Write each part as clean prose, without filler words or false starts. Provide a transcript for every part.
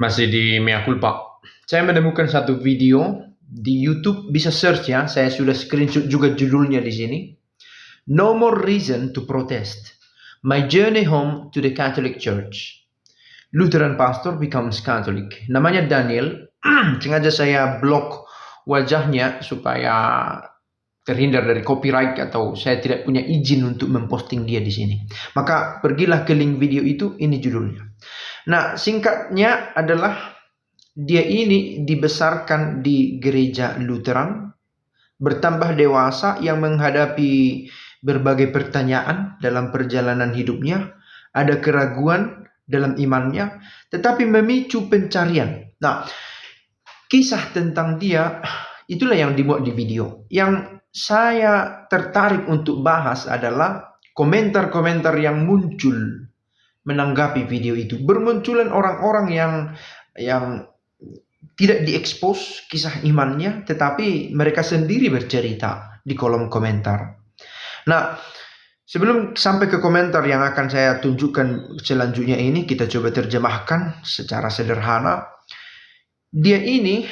Masih di Mea Culpa. Saya menemukan satu video di YouTube, bisa search ya. Saya sudah screenshot juga judulnya di sini. No more reason to protest. My journey home to the Catholic Church. Lutheran pastor becomes Catholic. Namanya Daniel. Sengaja saya blok wajahnya supaya terhindar dari copyright atau saya tidak punya izin untuk memposting dia di sini. Maka pergilah ke link video itu, ini judulnya. Nah, singkatnya adalah dia ini dibesarkan di gereja Lutheran, bertambah dewasa yang menghadapi berbagai pertanyaan dalam perjalanan hidupnya, ada keraguan dalam imannya, tetapi memicu pencarian. Nah, kisah tentang dia itulah yang dibuat di video. Yang saya tertarik untuk bahas adalah komentar-komentar yang muncul menanggapi video itu. Bermunculan orang-orang yang tidak diekspos kisah imannya, tetapi mereka sendiri bercerita di kolom komentar. Nah, sebelum sampai ke komentar yang akan saya tunjukkan selanjutnya ini, kita coba terjemahkan secara sederhana. Dia ini,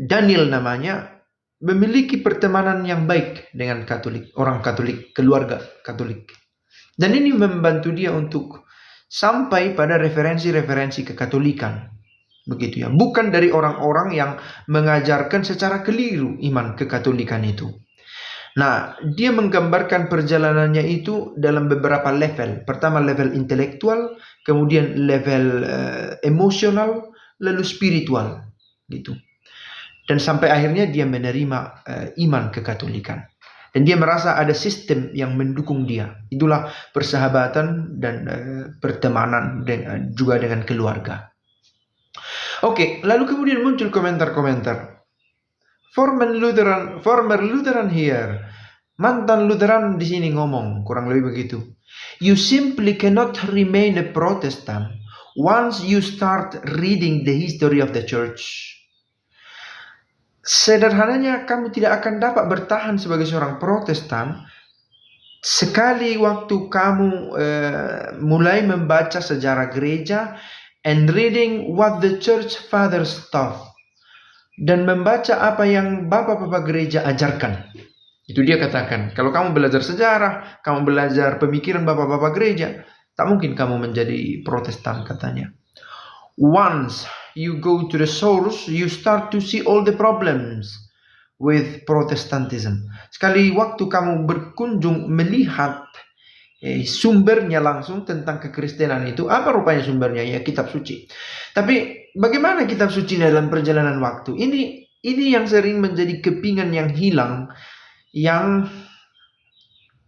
Daniel namanya, memiliki pertemanan yang baik dengan Katolik, orang Katolik, keluarga Katolik. Dan ini membantu dia untuk sampai pada referensi-referensi kekatolikan. Begitu ya. Bukan dari orang-orang yang mengajarkan secara keliru iman kekatolikan itu. Nah, dia menggambarkan perjalanannya itu dalam beberapa level. Pertama level intelektual, kemudian level emosional, lalu spiritual gitu. Dan sampai akhirnya dia menerima iman kekatolikan. Dan dia merasa ada sistem yang mendukung dia. Itulah persahabatan dan pertemanan juga dengan keluarga. Oke, lalu kemudian muncul komentar-komentar. Former Lutheran here. Mantan Lutheran di sini ngomong, kurang lebih begitu. You simply cannot remain a Protestant once you start reading the history of the church. Sederhananya, kamu tidak akan dapat bertahan sebagai seorang Protestan sekali waktu kamu mulai membaca sejarah gereja and reading what the church fathers taught, dan membaca apa yang bapak-bapak gereja ajarkan. Itu dia katakan, kalau kamu belajar sejarah, kamu belajar pemikiran bapak-bapak gereja, tak mungkin kamu menjadi Protestan, katanya. Once you go to the source, you start to see all the problems with Protestantism. Sekali waktu kamu berkunjung melihat sumbernya langsung tentang kekristenan itu, apa rupanya sumbernya? Ya, kitab suci. Tapi bagaimana kitab suci dalam perjalanan waktu? Ini yang sering menjadi kepingan yang hilang, yang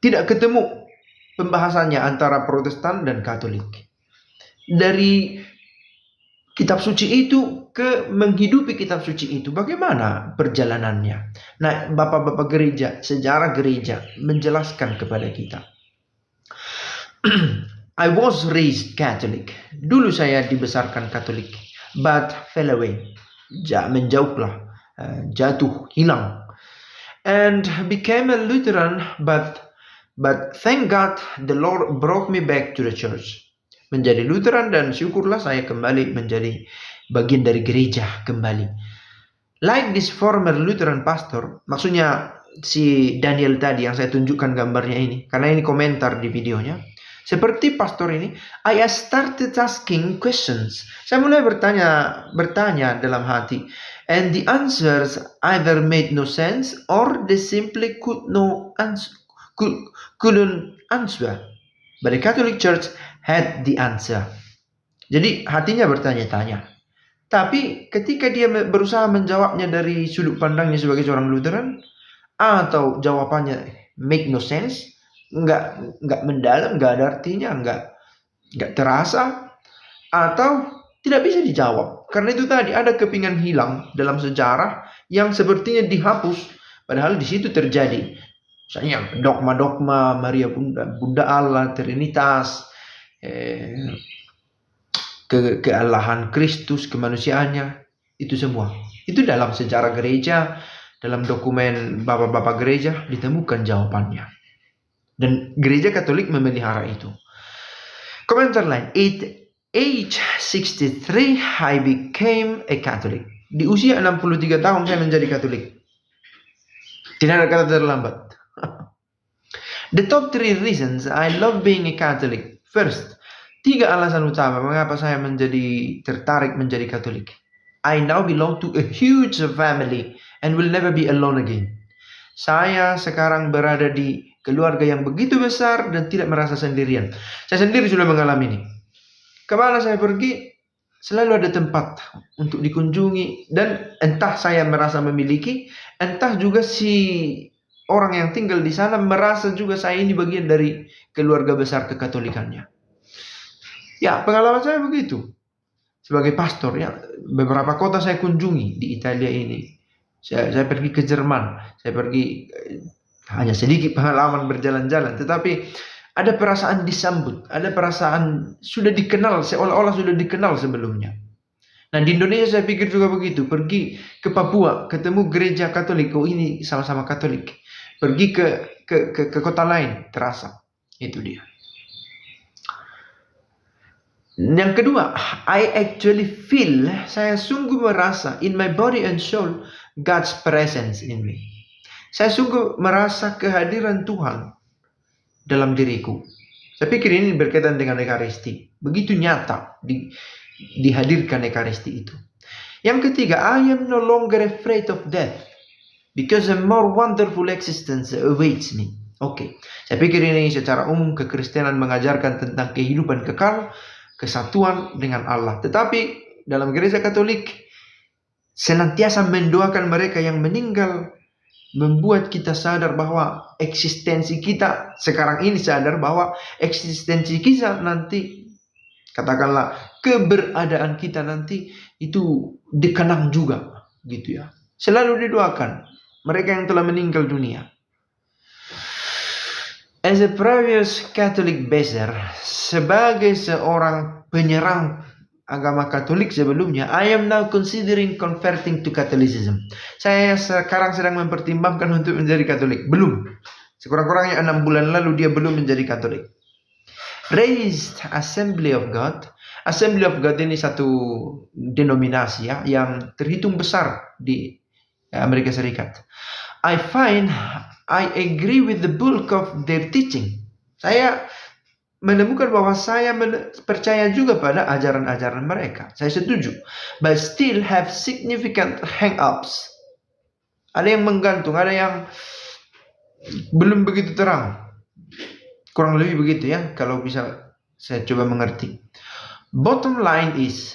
tidak ketemu pembahasannya antara Protestan dan Katolik. Dari kitab suci itu ke menghidupi kitab suci itu, bagaimana perjalanannya? Nah, bapak-bapak gereja, sejarah gereja menjelaskan kepada kita. I was raised Catholic. Dulu saya dibesarkan Katolik, but fell away. Menjauhlah, jatuh, hilang. And became a Lutheran, but thank God the Lord brought me back to the church. Menjadi Lutheran, dan syukurlah saya kembali menjadi bagian dari gereja kembali. Like this former Lutheran pastor, maksudnya si Daniel tadi yang saya tunjukkan gambarnya ini, karena ini komentar di videonya. Seperti pastor ini, I started asking questions. Saya mulai bertanya dalam hati, and the answers either made no sense or they simply couldn't answer. But the Catholic Church had the answer. Jadi hatinya bertanya-tanya. Tapi ketika dia berusaha menjawabnya dari sudut pandangnya sebagai seorang Lutheran, atau jawabannya make no sense, nggak mendalam, nggak ada artinya, nggak terasa, atau tidak bisa dijawab. Karena itu tadi ada kepingan hilang dalam sejarah yang sepertinya dihapus, padahal di situ terjadi. Misalnya dogma-dogma Maria Bunda Allah, Trinitas, kealahan Kristus, kemanusiaannya, itu semua. Itu dalam sejarah gereja, dalam dokumen bapak-bapak gereja ditemukan jawabannya. Dan gereja Katolik memelihara itu. Komentar lain, age 63, I became a Catholic. Di usia 63 tahun saya menjadi Katolik. Tidak ada kata terlambat. The top 3 reasons I love being a Catholic. First, 3 alasan utama mengapa saya menjadi tertarik menjadi Katolik. I now belong to a huge family and will never be alone again. Saya sekarang berada di keluarga yang begitu besar dan tidak merasa sendirian. Saya sendiri sudah mengalami ini. Kemana saya pergi, selalu ada tempat untuk dikunjungi. Dan entah saya merasa memiliki, entah juga si orang yang tinggal di sana merasa juga saya ini bagian dari keluarga besar kekatolikannya. Ya, pengalaman saya begitu. Sebagai pastor, ya, beberapa kota saya kunjungi di Italia ini. Saya pergi ke Jerman, saya pergi hanya sedikit pengalaman berjalan-jalan, tetapi ada perasaan disambut, ada perasaan sudah dikenal, seolah-olah sudah dikenal sebelumnya. Nah, di Indonesia saya pikir juga begitu. Pergi ke Papua, ketemu gereja Katolik, oh ini sama-sama Katolik. Pergi ke kota lain, terasa. Itu dia. Yang kedua, I actually feel, saya sungguh merasa in my body and soul God's presence in me. Saya sungguh merasa kehadiran Tuhan dalam diriku. Saya pikir ini berkaitan dengan Ekaristi. Begitu nyata dihadirkan Ekaristi itu. Yang ketiga, I am no longer afraid of death because a more wonderful existence awaits me. Oke, saya pikir ini secara umum kekristenan mengajarkan tentang kehidupan kekal, kesatuan dengan Allah. Tetapi dalam gereja Katolik senantiasa mendoakan mereka yang meninggal, membuat kita sadar bahwa eksistensi kita sekarang ini, sadar bahwa eksistensi kita nanti, katakanlah keberadaan kita nanti itu dikenang juga, gitu ya. Selalu didoakan mereka yang telah meninggal dunia. As a previous Catholic baser, sebagai seorang penyerang agama Katolik sebelumnya, I am now considering converting to Catholicism. Saya sekarang sedang mempertimbangkan untuk menjadi Katolik. Belum. Sekurang-kurangnya 6 bulan lalu dia belum menjadi Katolik. Raised Assembly of God. Assembly of God ini satu denominasi ya, yang terhitung besar di Amerika Serikat. I find I agree with the bulk of their teaching. Saya menemukan bahwa saya percaya juga pada ajaran-ajaran mereka. Saya setuju. But still have significant hang-ups. Ada yang menggantung, ada yang belum begitu terang. Kurang lebih begitu ya, kalau bisa saya coba mengerti. Bottom line is,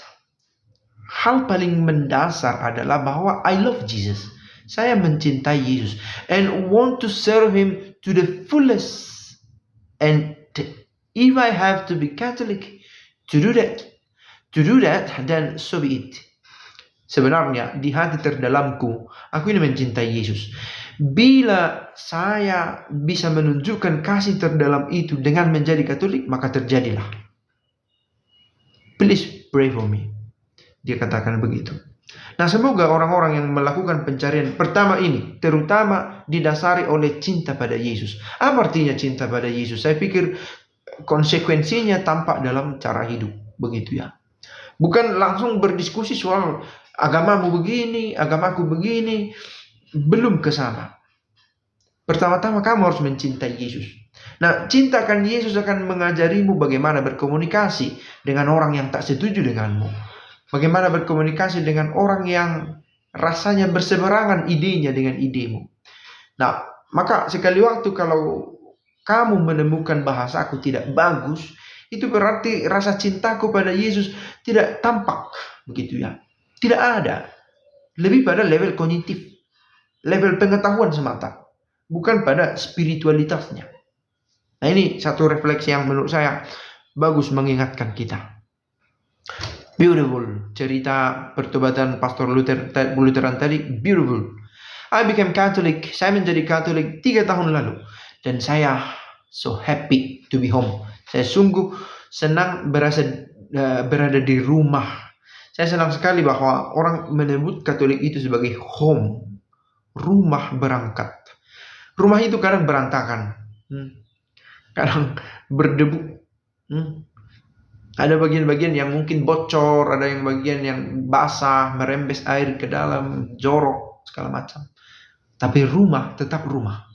hal paling mendasar adalah bahwa I love Jesus. Saya mencintai Yesus and want to serve Him to the fullest. And if I have to be Catholic to do that, then so be it. Sebenarnya di hati terdalamku, aku ini mencintai Yesus. Bila saya bisa menunjukkan kasih terdalam itu dengan menjadi Katolik, maka terjadilah. Please pray for me. Dia katakan begitu. Nah, semoga orang-orang yang melakukan pencarian pertama ini terutama didasari oleh cinta pada Yesus. Apa artinya cinta pada Yesus? Saya pikir konsekuensinya tampak dalam cara hidup, begitu ya. Bukan langsung berdiskusi soal agamamu begini, agamaku begini, belum ke sana. Pertama-tama kamu harus mencintai Yesus. Nah, cintakan Yesus akan mengajarimu bagaimana berkomunikasi dengan orang yang tak setuju denganmu. Bagaimana berkomunikasi dengan orang yang rasanya berseberangan idenya dengan idemu. Nah, maka sekali waktu kalau kamu menemukan bahasaku tidak bagus, itu berarti rasa cintaku pada Yesus tidak tampak, begitu ya. Tidak ada. Lebih pada level kognitif, level pengetahuan semata, bukan pada spiritualitasnya. Nah, ini satu refleksi yang menurut saya bagus mengingatkan kita. Beautiful. Cerita pertobatan Pastor Lutheran tadi, beautiful. I became Catholic. Saya menjadi Katolik 3 tahun lalu. Dan saya so happy to be home. Saya sungguh senang berada di rumah. Saya senang sekali bahwa orang menyebut Katolik itu sebagai home. Rumah berangkat. Rumah itu kadang berantakan. Kadang berdebu. Ada bagian-bagian yang mungkin bocor, ada yang bagian yang basah, merembes air ke dalam, jorok, segala macam. Tapi rumah tetap rumah.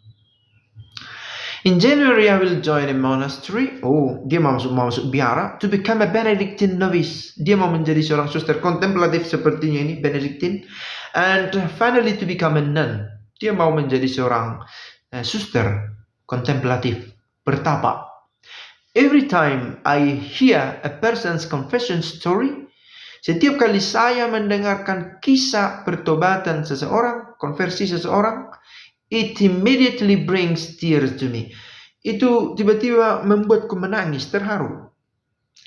In January, I will join a monastery. Oh, dia mau masuk biara to become a Benedictine novice. Dia mau menjadi seorang suster kontemplatif sepertinya ini, Benedictine. And finally to become a nun. Dia mau menjadi seorang suster kontemplatif, bertapa. Every time I hear a person's confession story, setiap kali saya mendengarkan kisah pertobatan seseorang, konversi seseorang, it immediately brings tears to me. Itu tiba-tiba membuatku menangis, terharu.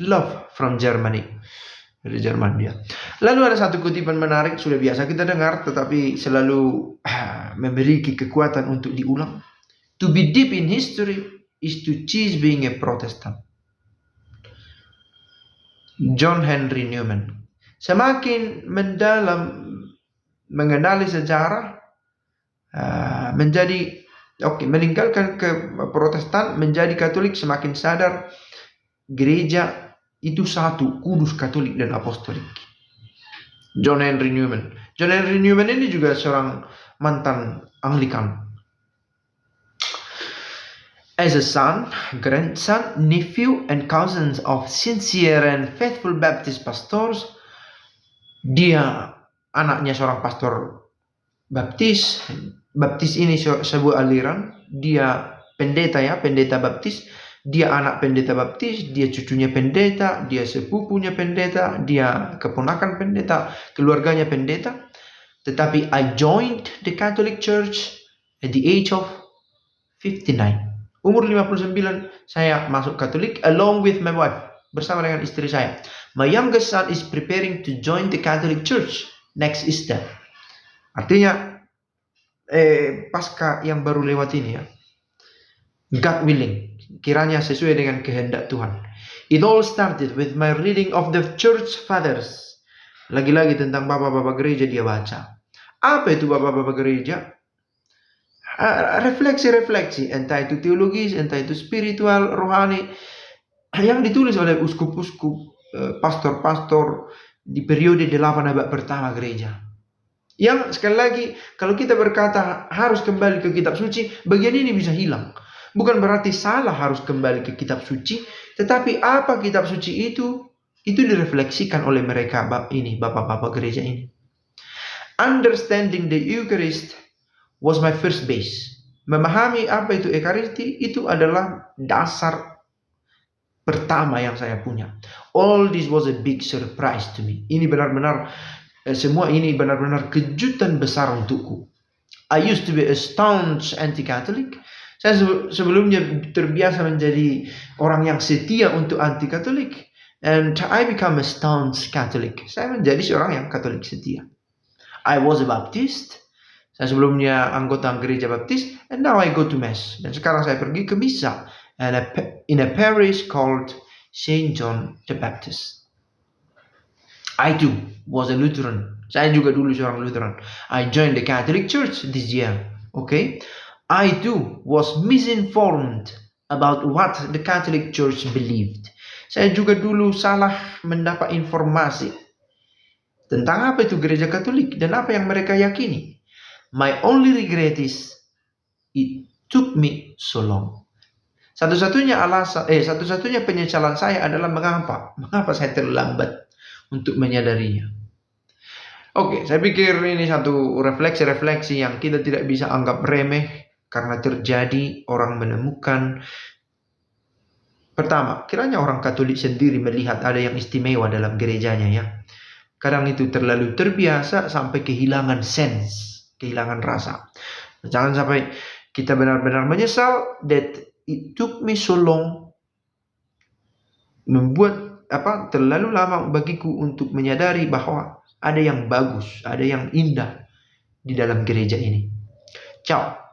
Love from Germany. Dari Jerman dia. Lalu ada satu kutipan menarik, sudah biasa kita dengar, tetapi selalu memiliki kekuatan untuk diulang. To be deep in history is to choose being a Protestant. John Henry Newman. Semakin mendalam mengenali sejarah, meninggalkan ke Protestan, menjadi Katolik, semakin sadar gereja itu satu, kudus, Katolik dan Apostolik. John Henry Newman. John Henry Newman ini juga seorang mantan Anglikan. As a son, grandson, nephew, and cousins of sincere and faithful Baptist pastors, dia anaknya seorang pastor Baptis. Baptis ini sebuah aliran. Dia pendeta Baptis. Dia anak pendeta Baptis, dia cucunya pendeta, dia sepupunya pendeta, dia keponakan pendeta, keluarganya pendeta. Tetapi I joined the Catholic Church at the age of 59. Umur 59 saya masuk Katolik along with my wife, bersama dengan istri saya. My youngest son is preparing to join the Catholic Church next Easter. Artinya pasca yang baru lewat ini ya. God willing, kiranya sesuai dengan kehendak Tuhan. It all started with my reading of the Church Fathers. Lagi-lagi tentang bapak-bapak gereja dia baca. Apa itu bapak-bapak gereja? Refleksi-refleksi, entah itu teologis, entah itu spiritual, rohani, yang ditulis oleh uskup-uskup, pastor-pastor di periode 8 abad pertama gereja. Yang sekali lagi, kalau kita berkata harus kembali ke kitab suci, bagian ini bisa hilang. Bukan berarti salah harus kembali ke kitab suci, tetapi apa kitab suci itu direfleksikan oleh mereka bapak-bapak gereja ini. Understanding the Eucharist was my first base. Memahami apa itu Ekaristi itu adalah dasar pertama yang saya punya. All this was a big surprise to me. Semua ini benar-benar kejutan besar untukku. I used to be a staunch anti-Catholic. Saya sebelumnya terbiasa menjadi orang yang setia untuk anti-Katolik. And I become a staunch Catholic. Saya menjadi seorang yang Katolik setia. I was a Baptist. Saya sebelumnya anggota gereja Baptis, and now I go to Mass. Dan sekarang saya pergi ke misa in a parish called Saint John the Baptist. I too was a Lutheran. Saya juga dulu seorang Lutheran. I joined the Catholic Church this year. Okay? I too was misinformed about what the Catholic Church believed. Saya juga dulu salah mendapat informasi tentang apa itu gereja Katolik dan apa yang mereka yakini. My only regret is it took me so long. Satu-satunya penyesalan saya adalah mengapa saya terlambat untuk menyadarinya. Oke, saya pikir ini satu refleksi yang kita tidak bisa anggap remeh karena terjadi orang menemukan. Pertama, kiranya orang Katolik sendiri melihat ada yang istimewa dalam gerejanya ya. Kadang itu terlalu terbiasa sampai kehilangan kehilangan rasa. Jangan sampai kita benar-benar menyesal that it took me so long, membuat terlalu lama bagiku untuk menyadari bahwa ada yang bagus, ada yang indah di dalam gereja ini. Ciao.